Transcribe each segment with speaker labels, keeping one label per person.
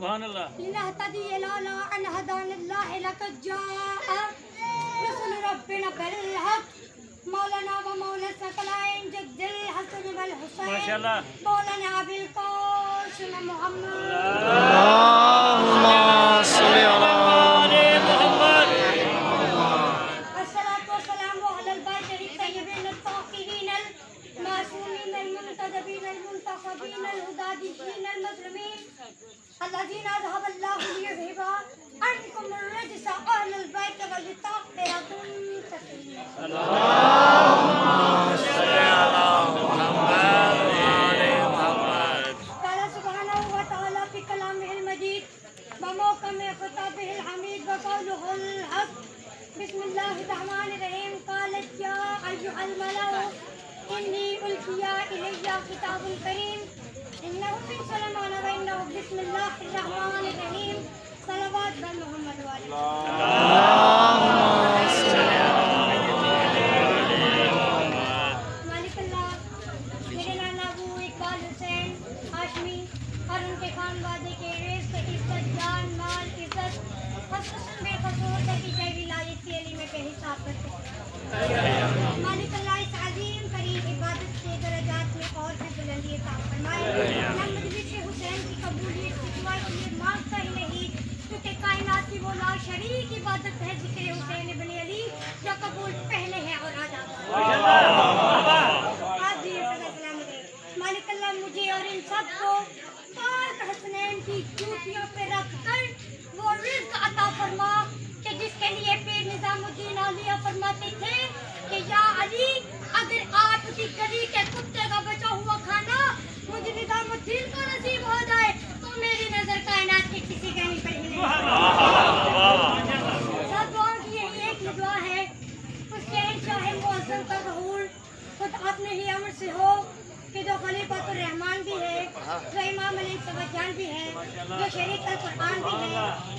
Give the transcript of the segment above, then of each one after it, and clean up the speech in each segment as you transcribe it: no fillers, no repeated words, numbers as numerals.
Speaker 1: سبحان اللہ.
Speaker 2: لنهتدي لولا أن هدانا الله لقد جاء رسل ربنا بالحق مولانا ومولا الثقلين جد الحسن والحسين
Speaker 1: ما شاء الله.
Speaker 2: مولانا أبي القاسم محمد
Speaker 3: اللهم صل على
Speaker 1: محمد.
Speaker 2: الصلاة والسلام على البيت الطيبين الطاهرين المعصومين المنتدبين المنتخبين الهداديين المظلومين الذين أذهب الله ليذهب عنكم الرجس أهل البيت وليطهركم تطهيرا. قال سبحانه وتعالى في كلامه المجيد وموقم خطابه الحميد وقوله الحق بسم الله الرحمن الرحيم قالت يا أيها الملأ إني ألقي إلي كتاب كريم إنه من سليمان وإنه بسم الله الرحمن الرحيم صلوات محمد وعلى مالک اللہ میرے نانا ابو اقبال حسین ہاشمی اور ان کے خانوادے کے رزق عزت جان مال عزت خصوصاً بے خصوص نتیجہ ولایت کی علی میں بے حساب کرتے ہیں. مالک اللہ اس عظیم قریب عبادت کے درجات میں اور بھی بلندی عطا فرمائے. محمد بشر حسین کی قبولیت کی دعا کے لیے مانگتا ہی نہیں کیونکہ کائنات کی وہ لا شریک عبادت ہے ذکر حسین ابن علی جو قبول پہلے ہے اور آج آپ جی سلامت ہے. مالک اللہ مجھے اور ان سب کو پاک حسنین کی جوتیوں پہ رکھ کر وہ رزق عطا فرما کہ جس کے لیے پیر نظام الدین اولیاء فرماتے تھے کہ یا علی اگر آپ کی گلی کے کتے کا بچا ہوا کھانا مجھے نظام الدین کو نصیب ہو جائے تو میری نظر کائنات کے کسی کا نہیں پڑے. سب دعاؤں کی یہی ایک ہی دعا ہے اس کے شاہ معظم کا ظہور خود اپنے ہی امر سے ہو کہ جو خلیفۃ الرحمان بھی ہے جو امام علی سبجان بھی ہے جو شریک القرآن بھی ہے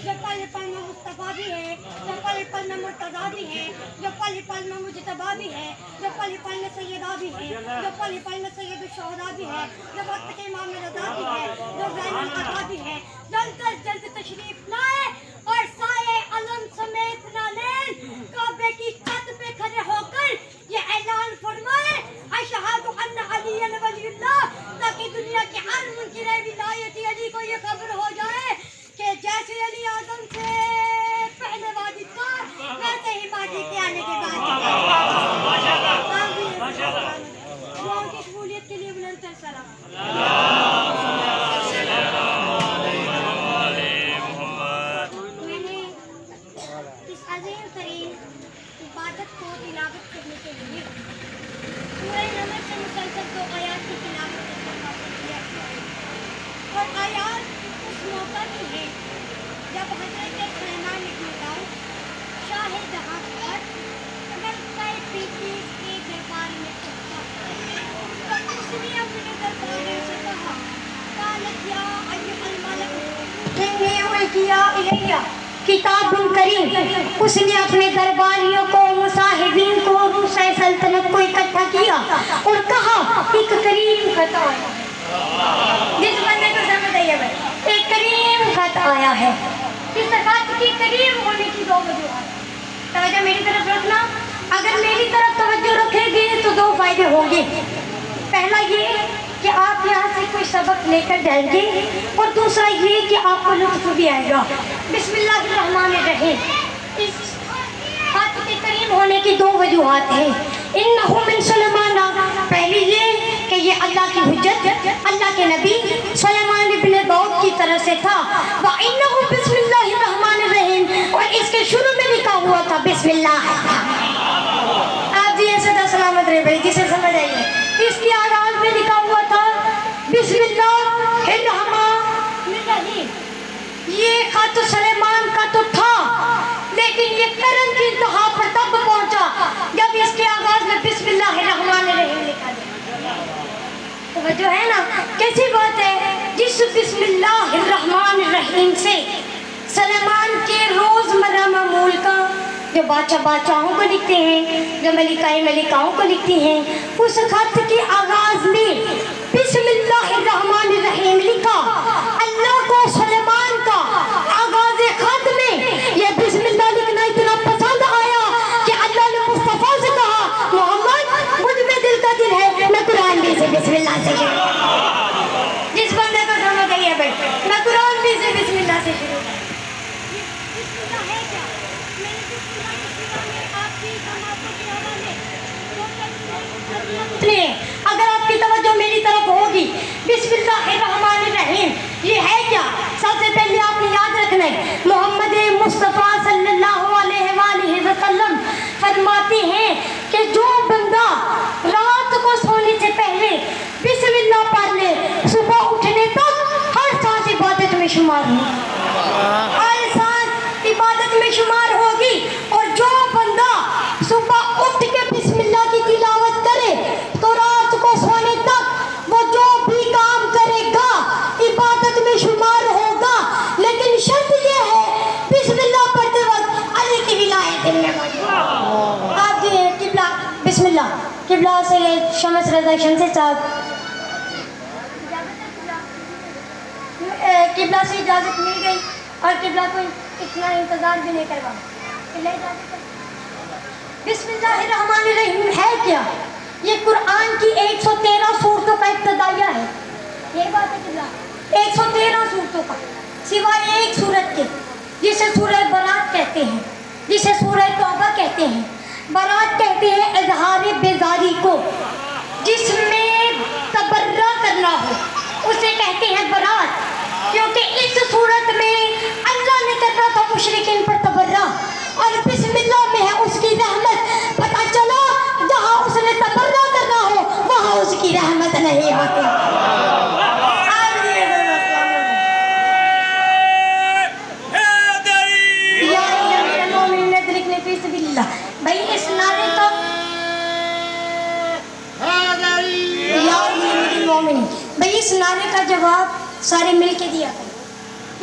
Speaker 2: جو پل پل میں مصطفیٰ بھی ہے جو پل پل میں مرتضیٰ بھی ہے جو پل پل میں مجتبیٰ بھی ہے جو پل پل میں سیدہ بھی ہے جو پل پل میں سید الشہداء بھی ہے جو وقت کے امام رضا بھی ہے جو زین العطا بھی ہے. جلد از جلد تشریف لائے اور سائے علم سمیت نالین کعبے کی چھت پہ کھڑے ہو کر یہ اعلان فرمائے اشہد ان علی ولی اللہ تاکہ دنیا کے ہر منکر ولایت علی کو یہ خبر ہو جائے کہ جیسے علی اعظم سے پہلے واجب تھا ویسے ہی مہدی کے آنے کے بعد دعاؤں کی قبولیت کے لیے بلند تر سلام. میں نے اس عظیم ترین عبادت کو تلاوت کرنے کے لیے سورہ نمل سے مسلسل 2 آیات کی تلاوت کرنے کا کیا اور آیات اس موقع کی ہے جب حضرت سلیمان بن داؤد شاہ جہاں پر ملکہ بلقیس کے دربار میں پہنچا تو اس نے اپنے درباریوں سے کہا قالت یا ایھا الملک انی القی الی کتاب کریم. اس نے اپنے درباریوں کو مصاحبین کو روسۂ سلطنت کو اکٹھا کیا اور کہا ایک کریم خط آیا. جس بندے کو سمجھ آئی ہے بھائی ایک کریم خط آیا ہے. اس خط کی کریم ہونے کی 2 وجوہات. توجہ میری طرف رکھنا. اگر میری طرف توجہ رکھیں گے تو 2 فائدے ہوں گے. پہلا یہ کہ آپ یہاں سے کوئی سبق لے کر جائیں گے اور دوسرا یہ کہ آپ کو لطف بھی آئے گا. بسم اللہ الرحمن الرحیم. اس خط کے کریم ہونے کی 2 وجوہات ہیں. انہ من سلیمان. پہلی یہ کہ یہ اللہ کی حجت اللہ کے نبی سلیمان ابن داؤد کی طرف سے تھا. وَإِنَّهُ بسم اللہ الرحمن الرحیم. اور اس کے شروع میں لکھا ہوا تھا بسم اللہ. آپ جی ایسے تو سلامت رہے بھائی جسے سمجھ آئیے. اس کی آغاز میں لکھا ہوا تھا بسم اللہ الرحمن الرحیم. یہ خط سلیمان کا تو تھا لیکن یہ کرم کی انتہا پر تب پہنچا جب اس کے آغاز میں بسم اللہ الرحمن الرحیم لکھا گیا. توجہ ہے نا کیسی بات ہے. جس بسم اللہ الرحمن الرحیم سے سلیمان کے روزمرہ معمول کا جو بادشاہوں کو لکھتے ہیں جو ملکاؤں کو لکھتی ہیں اس خط کے آغاز میں بسم اللہ الرحمن الرحیم لکھا. اللہ کو سلیمان अगर आपकी तवज्जो मेरी तरफ होगी, बिस्मिल्लाहिर्रहमानिर्रहीम, ये है क्या? सबसे पहले आपने याद रखना है, मोहम्मद मुस्तफ़ा सल्लल्लाहु अलैहि वसल्लम फरमाते हैं कि जो बंदा रात को सोने से पहले बिस्मिल्लाह पढ़ ले, सुबह उठने तक हर सांस इबादत में शुमार होगी, हर सांस इबादत में शुमार होगी। और जो बंदा सुबह उठ के बिस्मिल्लाह की तिलावत करे तो रात को सोने तक वो जो भी काम करेगा इबादत में शुमार होगा। लेकिन शर्त ये है, बिस्मिल्लाह पढ़ते वक्त अली की विलायत मिलेगी। आप जो है किबला, बिस्मिल्लाह, किबला से शमस रज़ा शमसे साहब, किबला से इजाज़त मिल गई और किबला को इतना इंतज़ार भी नहीं करवा। बिस्मिल्लाहिर्रहमानिर्रहीम है क्या? ये कुरान की 113 सूरतों का इब्तिदाइया है। ये बात है किबला, 113 सूरतों का, सिवाय एक सूरत के जिसे सूरह बरात कहते हैं, जिसे सूरह तौबा कहते हैं। बरात कहते हैं इज़हार बेज़ारी को, जिसमें तबर्रा करना हो, उसे कहते हैं बरात। क्योंकि इस सूरत में अल्लाह ने करना था मुशरिकीन पर तबर्रा, और बिस्मिल्लाह में है उसकी रहमत। पता चला जहाँ उसने तबर्रा करना हो वहाँ उसकी रहमत नहीं होती। भाई इस नारे का भाई इस नारे का जवाब सारे मिल के दिया।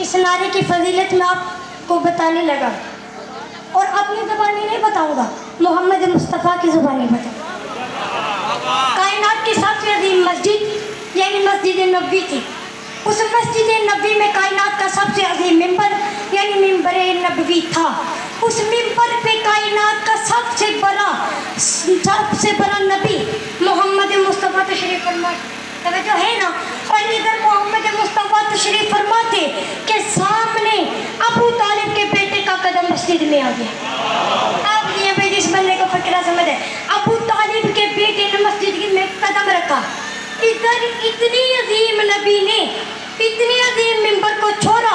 Speaker 2: इस नारे की फजीलत मैं आपको बताने लगा, और अपनी ज़बानी नहीं बताऊंगा, मोहम्मद मुस्तफ़ा की ज़ुबानी बताऊंगा। कायनात की सबसे अजीम मस्जिद यानी मस्जिद नबवी थी। उस मस्जिद नबवी में कायनात का सबसे अजीम मिंबर यानी मिंबर नबवी था। उस मिंबर पे कायनात का सबसे बड़ा नबी मोहम्मद मुस्तफ़ा तशरीफ़ फरमा जो है ना। और इधर मोहम्मद मुस्तफ़ा तशरीफ़ फरमाते के सामने अबू तालिब के बेटे का कदम मस्जिद में आ गया। अब ये भाई जिस बंदे को फकरा समझ है, अबू तालिब के बेटे ने मस्जिद में कदम रखा। इधर इतनी अजीम नबी ने इतनी अजीम मिंबर को छोड़ा,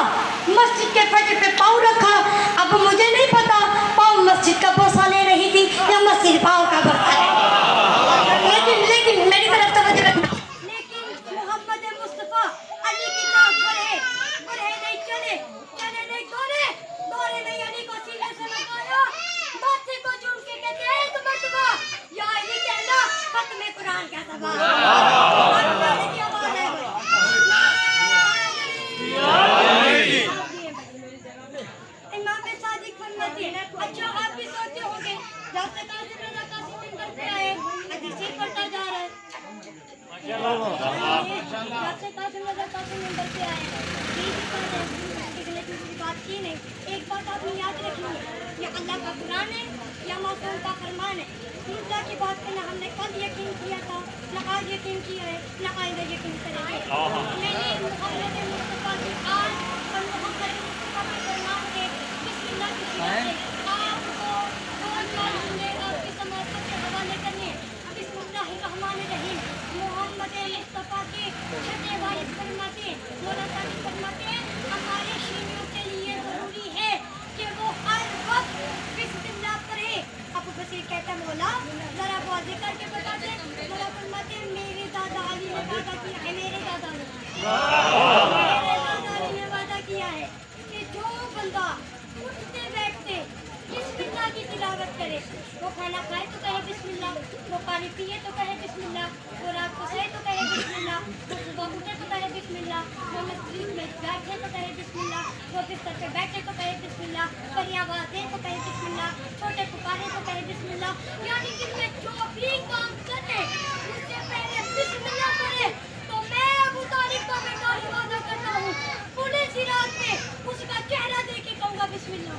Speaker 2: मस्जिद के फटे पे पाँव रखा। अब मुझे नहीं पता पाँव मस्जिद का बोसा ले रही थी या मस्जिद पाँव का बोसा ले, लेकिन मेरी तरफ तवज्जो रखना। लेकिन मोहम्मद मुस्तफ़ा अली की तरफ बढ़े नहीं, चले नहीं, दौड़े नहीं, अली को सीने से लगाया, माथे को चूम के कहते हैं एक मर्तबा या अली कहना खत्म कुरान का सवाल की आवाज़ है। इमाम सादिक फरमाते हैं, अच्छा आप भी सोचते होंगे जब से कासिम रज़ा कासिम मिंबर पे आए हदीसें पढ़ता जा रहा है, जब से कासिम रज़ा कासिम मिंबर पे आए इसने दूसरी बात की नहीं। एक बात आपने याद रखनी है, ये अल्लाह का कुरान है या मासूम का फरमान है। अल्लाह की बात पे ना हमने कल यकीन किया था, ना आज यकीन किया है, ना आइंदा यकीन करेंगे। मैंने मोहम्मद मुस्तफ़ा की आज और मोहम्मद मुस्तफ़ा के फरमान के बिस्मिल्लाह की सीरत से आपको दो मालूम आपकी समाअत के हवाले करने। बिस्मिल्लाहिर्रहमानिर्रहीम। मोहम्मद मुस्तफ़ा के छठे वारिस फरमाते हैं, मौला सादिक फरमाते हैं, हमारे शीनियों के लिए ज़रूरी है कि वो हर वक्त बिस्मिल्लाह पढ़े। अब बसीर कहता है मौला ज़रा वाज़ेह करके बता दे। मौला फरमाते हैं मेरे दादा अली ने वादा किया है, मेरे दादा अली ने वादा किया है कि जो बंदा उठते बैठते बिस्मिल्लाह की तिलावत करे, वो खाना खाए तो कहे बिस्मिल्लाह, वो पानी पिए तो कहे बिस्मिल्लाह, वो रात को सोए तो कहे बिस्मिल्लाह, वो सुबह उठे तो कहे बिस्मिल्लाह, वो मस्जिद में बैठे तो कहे बिस्मिल्लाह, वो बिस्तर पे बैठे तो कहे बिस्मिल्लाह, परियां बातें तो कहे बिस्मिल्लाह, छोटे पुकारे तो कहे बिस्मिल्लाह। यानी कि मैं जो भी काम करे उससे पहले बिस्मिल्लाह करे। तो मैं अबू तालिब का बेटा वादा करता हूँ, पुलिस रात में उसका चेहरा देख के कहूँगा बिस्मिल्लाह।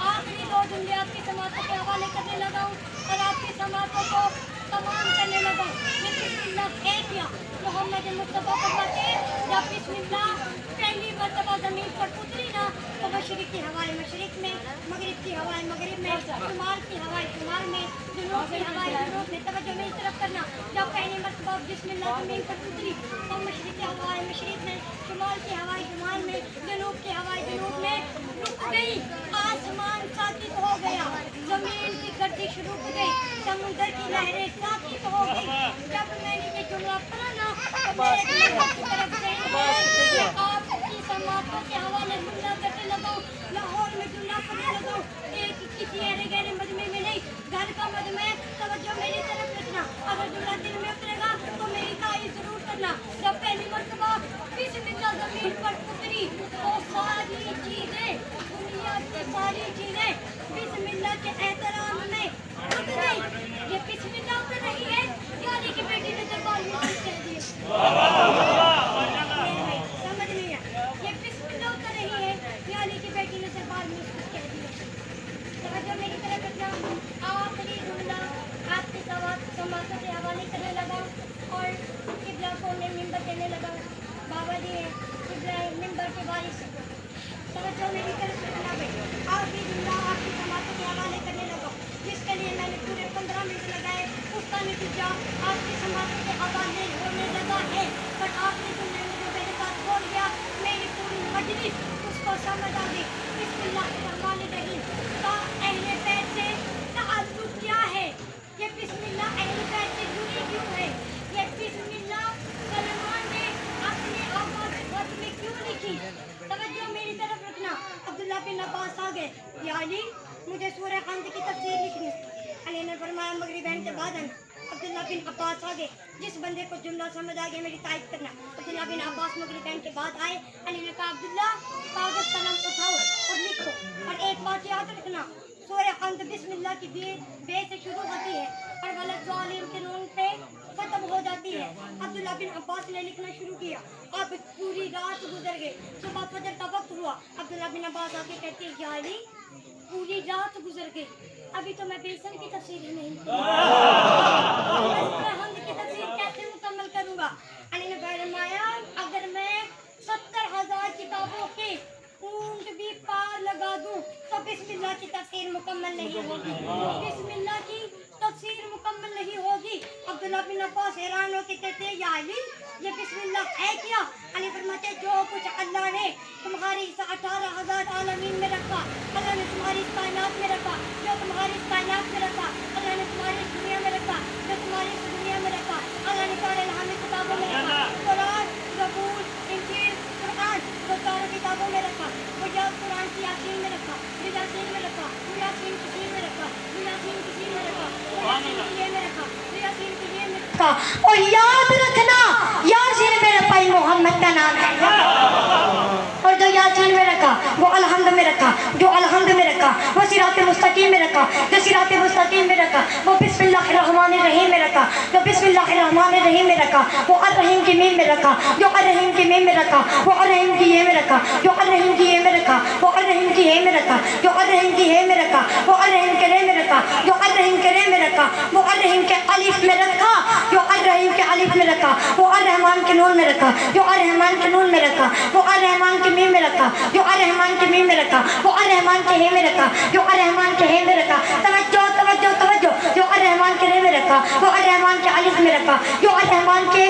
Speaker 2: आखिरी दो जुमले आपकी समातों के हवाले करने लगा हूँ और आपकी समातों को तमाम करने लगा हूँ। बिस्मिल्लाह है क्या? मोहम्मद मुस्तफ़ा फरमाते जब बिस्मिल्लाह पहली मर्तबा ज़मीन पर उतरी ना तो मशरिक़ की हवाएं मशरिक़ में, मगरिब की हवाएं मगरिब में, शुमाल की हवाएं शुमाल में, जुनूब की हवाएं जुनूब में। तवज्जो मेरी तरफ करना, जब पहली मर्तबा बिस्मिल्लाह ज़मीन पर उतरी तो मशरिक़ की हवाएं मशरिक़ में, शुमाल की हवाएं शुमाल में, जुनूब की हवाएं जुनूब में रुक गई। आसमान साकित हो गया, ज़मीन की गर्दिश रुक गई, समुद्र की लहरें साकित हो गई। जब मैंने ये जुमला पढ़ा ना तो मेरे दिल की तरफ से आपकी समातों के हवाले जुमला करने लगा, लाहौर में जुमला पढ़ने लगा, एक किसी अरे गहरे मजमे में नहीं, घर का मजमे। तवज्जो मेरी तरफ रखना, अगर जुमला दिल में उतरेगा तो मेरी तारीफ जरूर करना। जब पहली मर्तबा बिस्मिल्लाह ज़मीन पर उतरी तो सारी चीजें, दुनिया की सारी चीजें बिस्मिल्लाह के एहतराम में उतर गई। ये बिस्मिल्लाह उतर रही है, यानी कि बेटी ने दरबार में कुछ कह दिया। समझ नहीं है, ये बिस्मिल्लाह उतर रही है, यानी कि बेटी ने दरबार में कुछ कह दिया। तवज्जो मेरी तरफ रखना, आखिरी जुमला आपके समातों के हवाले करने लगा और किबला को मिंबर देने लगा। बाबा जी हैं किबला मिंबर के वारिस। तवज्जो मेरी तरफ रखना भाई, आखिरी जुमला आपकी समातों के हवाले करने लगा, जिसके लिए मैंने पूरे 15 मिनट लगाए, उसका नतीजा आपकी समातों के हवाले होने लगा है। पर आपने जुमले में जो मेरे साथ बोल गया, मेरी पूरी मजलिस उसको समझ आ गई। बिस्मिल्लाहिर्रहमानिर्रहीम का अहले बैत से ताल्लुक क्या है? ये बिस्मिल्लाह अहले बैत से जुड़ी क्यों है? ये बिस्मिल्लाह सलमान ने अपने आवाज़ वक्त में क्यों लिखी? तवज्जो मेरी तरफ रखना, अब्दुल्लाह बिन अब्बास आ गए, या अली मुझे सूरह खंद की तफसीर लिखनी है। अली ने फरमाया मगरिब के बाद आना। अब्दुल्लाह बिन अब्बास आ गए, जिस बंदे को जुमला समझ आ गया मेरी तारीफ करना। अब्दुल्लाह बिन अब्बास मगरिब के बाद आए, अली ने कहा अब्दुल्लाह कागज कलम उठाओ और लिखो, और एक बात याद रखना, सूरह खंद बिस्मिल्लाह की बे से शुरू होती है और वलद ज़ालिम के नून पे खत्म हो जाती है। अब्दुल्लाह बिन अब्बास ने लिखना शुरू किया, अब पूरी रात गुजर गई, सुबह फजर का वक्त हुआ। अब्दुल्लाह बिन अब्बास आके कहते हैं या अली पूरी रात गुजर गई, अभी तो मैं बेसन की तफसीर ही नहीं की तफसीर कैसे मुकम्मल करूंगा? अली ने फरमाया अगर मैं 70,000 किताबों के ऊंट भी पार लगा दूं तो बिस्मिल्लाह की तफसीर मुकम्मल नहीं होगी, बिस्मिल्लाह की तफसीर मुकम्मल नहीं होगी। अब्दुल्लाह बिन अब्बास हैरान होकर कहते हैं या अली ये बिस्मिल्लाह है क्या? अली फरमाते जो कुछ अल्लाह ने तुम्हारी 18,000 आलमीन में रखा, अल्लाह ने तुम्हारी इस कायनात में रखा, जो तुम्हारी इस कायनात में रखा, अल्लाह ने तुम्हारी इस दुनिया में रखा, जो तुम्हारी इस दुनिया में रखा, अल्लाह ने सारे इल्हामी किताबों में रखा, कुरान, ज़बूर, इंजील, कुरान वो चारों किताबों में रखा, वो कुरान की यासीन में रखा, यासीन में रखा, यासीन किसी में रखा, यासीन किसी में रखा, यासीन की ये में रखा, यासीन की ये में रखा। और याद रखना यासीन मेरे भाई मोहम्मद का नाम है, और जो यासीन में रखा वो अलहम्द में रखा, जो अलहम्द में रखा वो सिराते मुस्तकीम में रखा, जो सिराते मुस्तकीम में रखा वो बिस्मिल्लाहिर्रहमानिर्रहीम में रखा, जो बिस्मिल्लाहिर्रहमानिर्रहीम में रखा वो अर्रहीम की मीम में रखा, जो अर्रहीम की मीम में रखा वो अर्रहीम की ये में रखा, जो अर्रहीम की ये में रखा वो अर्रहीम की हे में रखा, जो अर्रहीम की हे में रखा वो अर्रहीम के रे में रखा, जो अर्रहीम के रे में रखा वो अर्रहीम के अलिफ में रखा, जो अर्रहीम के अलिफ में रखा वो अर्रहमान के नून में रखा, जो अर्रहमान के नून में रखा वो अर्रहमान के मीम में रखा, जो अर्रहमान के मीम में रखा वो अर्रहमान के हे में रखा, जो अर्रहमान के हे में रखा। तवज्जो तवज्जो तवज्जो, जो अर्रहमान के रे में रखा वो अर्रहमान के अलिफ में रखा, जो अर्रहमान के